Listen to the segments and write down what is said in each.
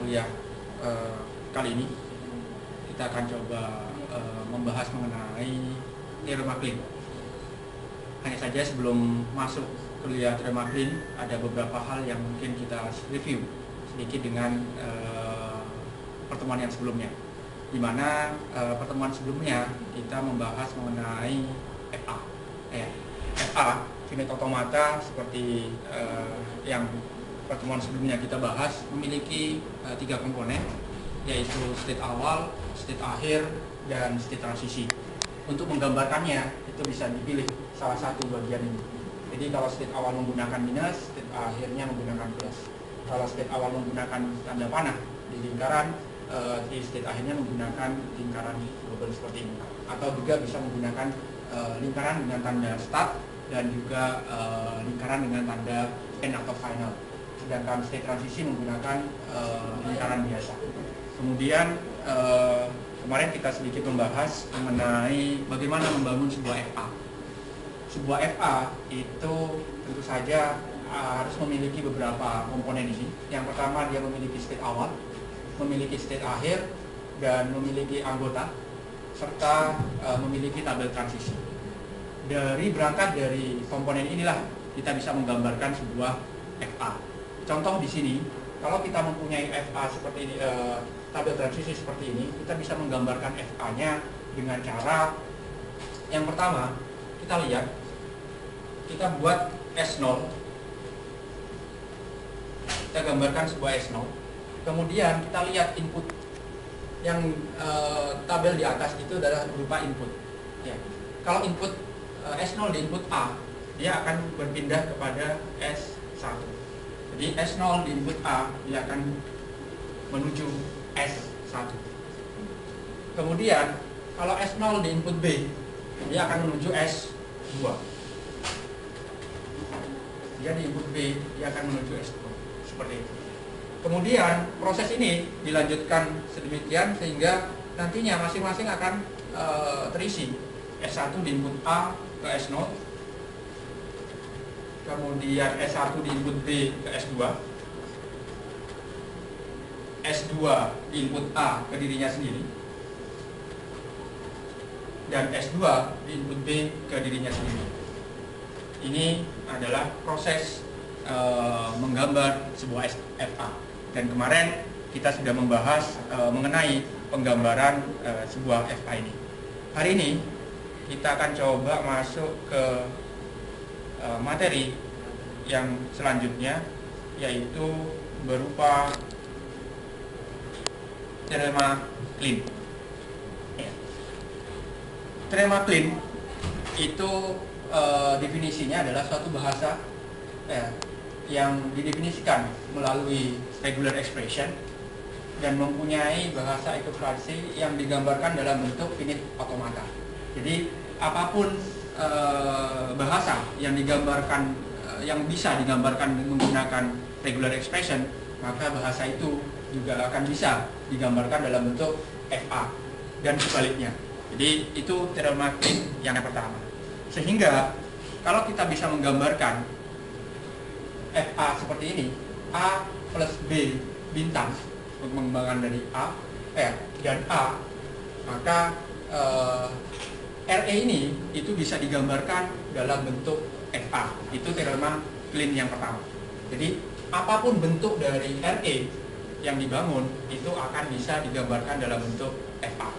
kuliah kali ini kita akan coba membahas mengenai teorema Kleene. Hanya saja sebelum masuk kuliah teorema Kleene ada beberapa hal yang mungkin kita review sedikit dengan pertemuan yang sebelumnya, di mana pertemuan sebelumnya kita membahas mengenai FA. FA, finite automata, seperti yang pertemuan sebelumnya kita bahas, memiliki 3 komponen, yaitu state awal, state akhir, dan state transisi. Untuk menggambarkannya itu bisa dipilih salah satu bagian ini. Jadi kalau state awal menggunakan minus, state akhirnya menggunakan plus. Kalau state awal menggunakan tanda panah di lingkaran, di state akhirnya menggunakan lingkaran global seperti ini. Atau juga bisa menggunakan lingkaran dengan tanda start dan juga lingkaran dengan tanda end atau final. Sedangkan state transisi menggunakan lingkaran biasa. Kemudian kemarin kita sedikit membahas mengenai bagaimana membangun sebuah FA. Sebuah FA itu tentu saja harus memiliki beberapa komponen ini. Yang pertama, dia memiliki state awal, memiliki state akhir, dan memiliki anggota, serta memiliki tabel transisi. Berangkat dari komponen inilah kita bisa menggambarkan sebuah FA. Contoh di sini, kalau kita mempunyai FA seperti ini, tabel transisi seperti ini, kita bisa menggambarkan FA-nya dengan cara yang pertama, kita lihat, kita buat S0, kita gambarkan sebuah S0, kemudian kita lihat input yang tabel di atas itu adalah berupa input. Ya. Kalau input S0 di input A, dia akan berpindah kepada S1. Jadi S0 di input A, dia akan menuju S1. Kemudian kalau S0 di input B, dia akan menuju S2. Dia di input B, dia akan menuju S2. Seperti itu. Kemudian proses ini dilanjutkan sedemikian sehingga nantinya masing-masing akan terisi. S1 di input A ke S0, kemudian S1 di input B ke S2, S2 di input A ke dirinya sendiri, dan S2 di input B ke dirinya sendiri. Ini adalah proses menggambar sebuah FA. Dan kemarin kita sudah membahas mengenai penggambaran sebuah FA ini. Hari ini kita akan coba masuk ke materi yang selanjutnya, yaitu berupa teorema Kleene. Teorema Kleene itu definisinya adalah suatu bahasa yang didefinisikan melalui regular expression dan mempunyai bahasa ekuivalencing yang digambarkan dalam bentuk finite automata. Jadi apapun bahasa yang digambarkan, yang bisa digambarkan menggunakan regular expression, maka bahasa itu juga akan bisa digambarkan dalam bentuk FA dan sebaliknya. Jadi itu teorema Kleene yang pertama. Sehingga kalau kita bisa menggambarkan FA seperti ini, A plus B bintang, untuk mengembangkan dari A dan A, maka RE ini itu bisa digambarkan dalam bentuk FA. Itu teorema Kleene yang pertama. Jadi apapun bentuk dari RE yang dibangun itu akan bisa digambarkan dalam bentuk FA.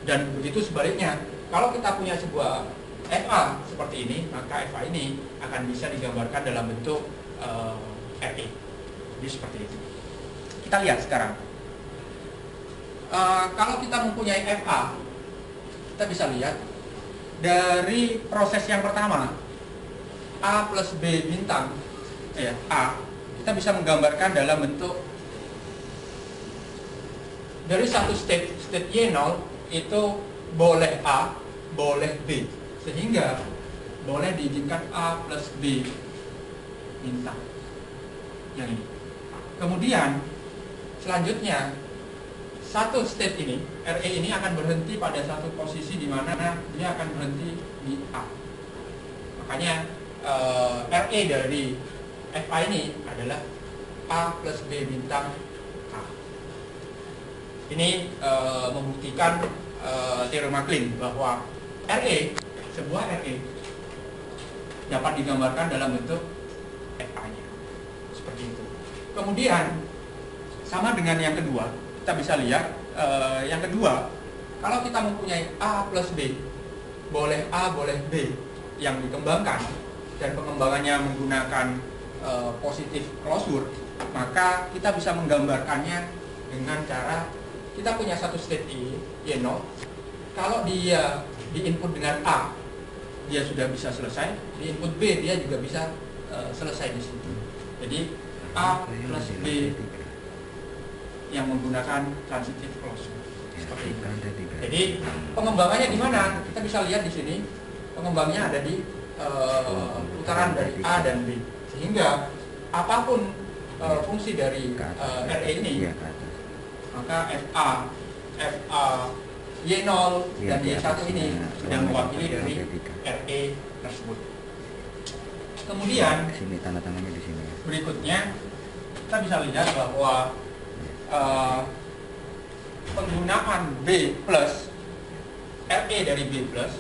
Dan begitu sebaliknya, kalau kita punya sebuah FA seperti ini, maka FA ini akan bisa digambarkan dalam bentuk RE. Jadi seperti itu. Kita lihat sekarang. Kalau kita mempunyai FA, kita bisa lihat dari proses yang pertama, A plus B bintang, A, kita bisa menggambarkan dalam bentuk dari satu state Y0 itu boleh A, boleh B, sehingga boleh diizinkan A plus B bintang yang ini. Kemudian selanjutnya satu state ini, RE ini akan berhenti pada satu posisi di mana dia akan berhenti di A. Makanya RE dari FA ini adalah A plus B bintang A. Ini membuktikan teorema Klein bahwa RE, sebuah RE dapat digambarkan dalam bentuk FA-nya. Seperti itu. Kemudian sama dengan yang kedua, kita bisa lihat yang kedua, kalau kita mempunyai A plus B, boleh A boleh B yang dikembangkan dan pengembangannya menggunakan positif closure, maka kita bisa menggambarkannya dengan cara kita punya satu state Y0. Kalau dia di input dengan A, dia sudah bisa selesai. Di input B, dia juga bisa selesai di situ. Jadi A plus B yang menggunakan transitive closure. Seperti itu. Jadi pengembangannya di mana? Kita bisa lihat di sini. Pengembangnya ada di putaran dari A dan B. Sehingga apapun fungsi dari RE ini, maka FA Y0 dan Y1 ini sudah mewakili dari RE tersebut. Kemudian berikutnya kita bisa lihat bahwa penggunaan B plus RE dari B plus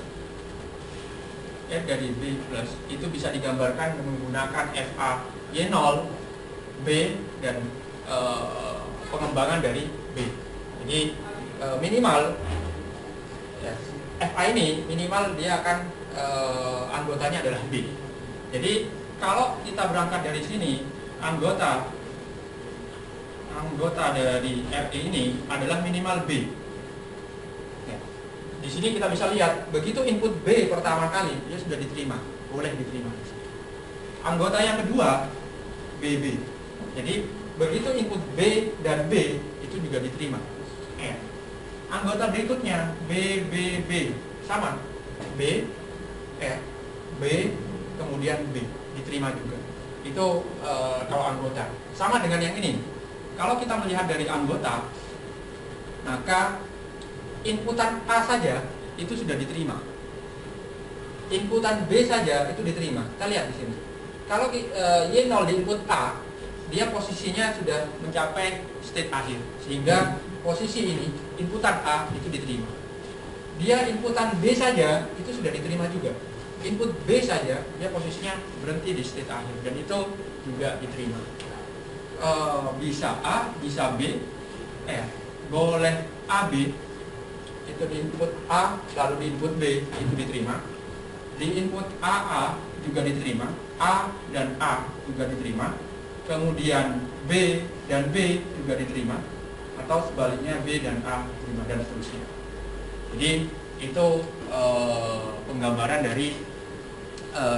itu bisa digambarkan menggunakan FA Y0 B dan pengembangan dari B. Jadi minimal ya, FA ini minimal dia akan anggotanya adalah B. Jadi kalau kita berangkat dari sini, anggota dari RE ini adalah minimal B. Ya. Di sini kita bisa lihat, begitu input B pertama kali, dia sudah diterima, boleh diterima. Anggota yang kedua, BB. Jadi begitu input B dan B itu juga diterima. Anggota berikutnya BBB sama, B, B, kemudian B diterima juga. Itu kalau anggota. Sama dengan yang ini. Kalau kita melihat dari anggota, maka inputan A saja itu sudah diterima. Inputan B saja itu diterima. Kita lihat di sini. Kalau Y0 di input A, dia posisinya sudah mencapai state akhir, sehingga posisi ini inputan A itu diterima. Dia inputan B saja itu sudah diterima juga. Input B saja dia posisinya berhenti di state akhir dan itu juga diterima. Bisa A, bisa B, boleh AB itu di input A lalu di input B itu diterima. Di input AA juga diterima, A dan A juga diterima. Kemudian B dan B juga diterima, atau sebaliknya B dan A diterima dan seterusnya. Jadi itu penggambaran dari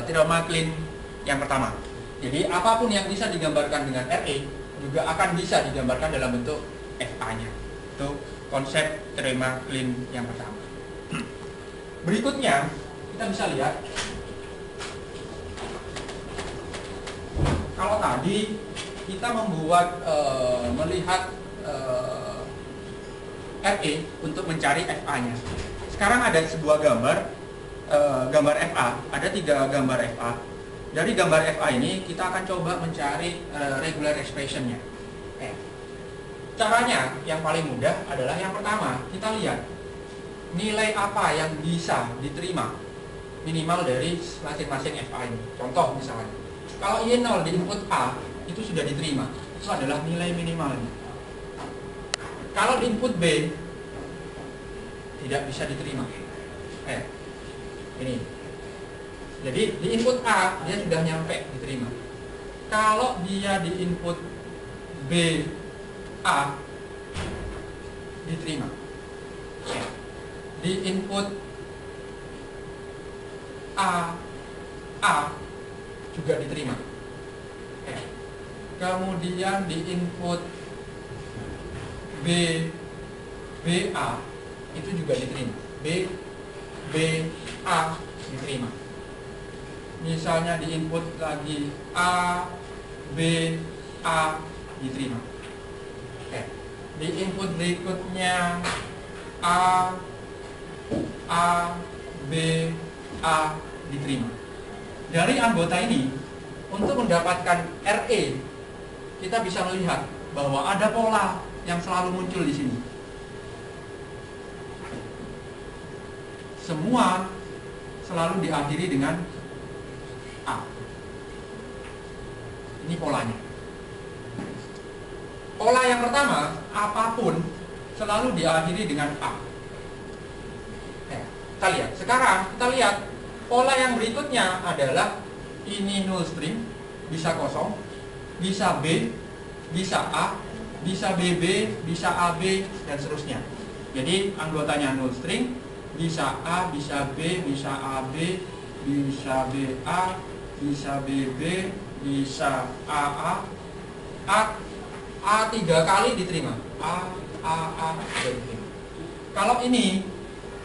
teorema Klein yang pertama. Jadi apapun yang bisa digambarkan dengan RE juga akan bisa digambarkan dalam bentuk FA-nya. Itu konsep teorema Klein yang pertama. Berikutnya kita bisa lihat, kalau tadi kita membuat melihat RE untuk mencari FA-nya. Sekarang ada sebuah gambar FA, ada 3 gambar FA. Dari gambar FA ini kita akan coba mencari regular expression-nya. Caranya yang paling mudah adalah yang pertama, kita lihat nilai apa yang bisa diterima minimal dari masing-masing FA ini. Contoh misalnya, kalau Y0 di input A itu sudah diterima, itu adalah nilai minimalnya. Kalau di input B tidak bisa diterima. Ini. Jadi di input A dia sudah nyampe diterima. Kalau dia di input B A diterima. Di input A juga diterima. Kemudian di input B A itu juga diterima. B A diterima. Misalnya di input lagi A B A diterima. Di input berikutnya A B A diterima. Dari anggota ini, untuk mendapatkan RE, kita bisa melihat bahwa ada pola yang selalu muncul di sini. semua selalu diakhiri dengan A. Ini polanya. Pola yang pertama, apapun selalu diakhiri dengan A. Kita lihat. Sekarang kita lihat pola yang berikutnya adalah ini null string, bisa kosong, bisa B, bisa A, bisa BB, bisa AB, dan seterusnya. Jadi anggotanya null string, bisa A, bisa B, bisa AB, bisa BA, bisa BB, bisa AA, A 3 kali diterima. A, diterima. Kalau ini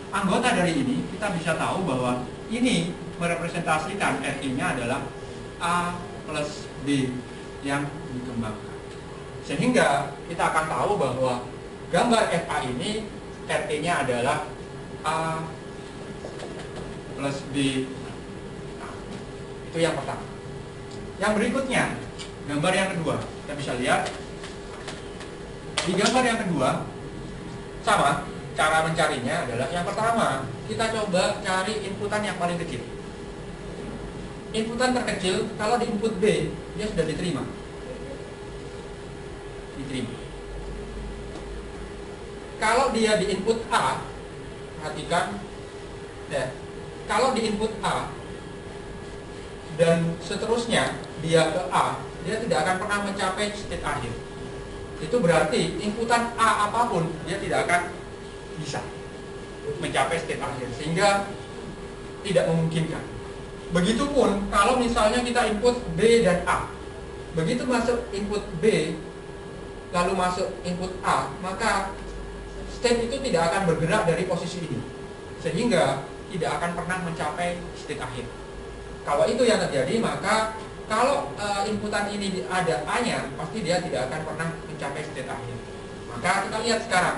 anggota dari ini, kita bisa tahu bahwa ini merepresentasikan RE-nya adalah A plus B yang dikembangkan. Sehingga kita akan tahu bahwa gambar FA ini RE-nya adalah A plus B. Nah, itu yang pertama. Yang berikutnya, gambar yang kedua. Kita bisa lihat di gambar yang kedua sama. Cara mencarinya adalah yang pertama, kita coba cari inputan yang paling kecil. Inputan terkecil, kalau di input B, dia sudah diterima. Kalau dia di input A, perhatikan, ya, kalau di input A dan seterusnya dia ke A, dia tidak akan pernah mencapai state akhir. Itu berarti inputan A apapun, dia tidak akan bisa mencapai state akhir, sehingga tidak memungkinkan. Begitupun kalau misalnya kita input B dan A, begitu masuk input B lalu masuk input A, maka state itu tidak akan bergerak dari posisi ini, sehingga tidak akan pernah mencapai state akhir. Kalau itu yang terjadi, maka kalau inputan ini ada A-nya, pasti dia tidak akan pernah mencapai state akhir. Maka kita lihat sekarang,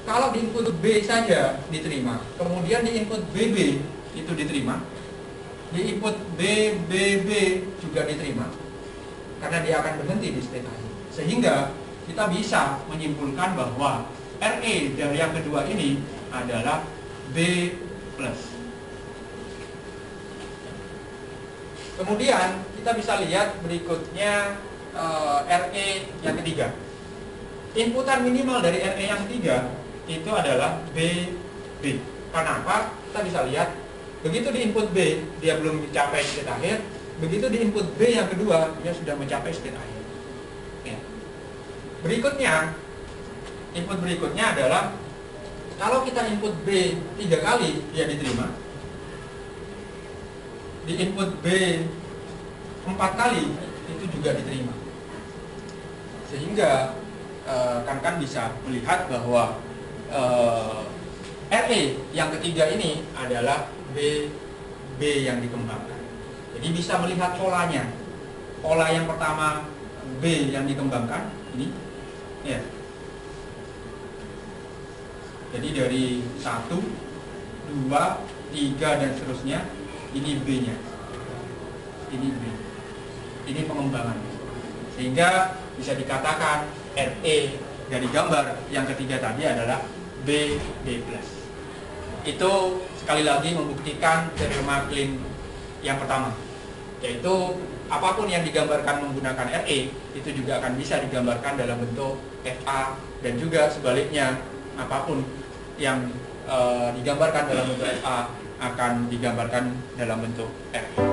kalau di input B saja diterima, kemudian di input BB itu diterima, di input BB juga diterima, karena dia akan berhenti di state akhir. Sehingga kita bisa menyimpulkan bahwa RE dari yang kedua ini adalah B+. Kemudian kita bisa lihat berikutnya RE yang ketiga. Inputan minimal dari RE yang ketiga itu adalah BB. Kenapa? Kita bisa lihat, begitu di input B dia belum mencapai state akhir, begitu di input B yang kedua dia sudah mencapai state akhir. Ya. Berikutnya, input berikutnya adalah kalau kita input B 3 kali dia diterima, di input B 4 kali itu juga diterima. Sehingga kan bisa melihat bahwa RE yang ketiga ini adalah B yang dikembangkan. Jadi bisa melihat polanya. Pola yang pertama B yang dikembangkan ini, ya. Jadi dari 1, 2, 3 dan seterusnya, ini B-nya. Ini B. Ini pengembangan. Sehingga bisa dikatakan RE dari gambar yang ketiga tadi adalah B+. Itu sekali lagi membuktikan teorema Klein yang pertama, yaitu apapun yang digambarkan menggunakan RE itu juga akan bisa digambarkan dalam bentuk FA, dan juga sebaliknya apapun yang digambarkan dalam bentuk FA akan digambarkan dalam bentuk RE.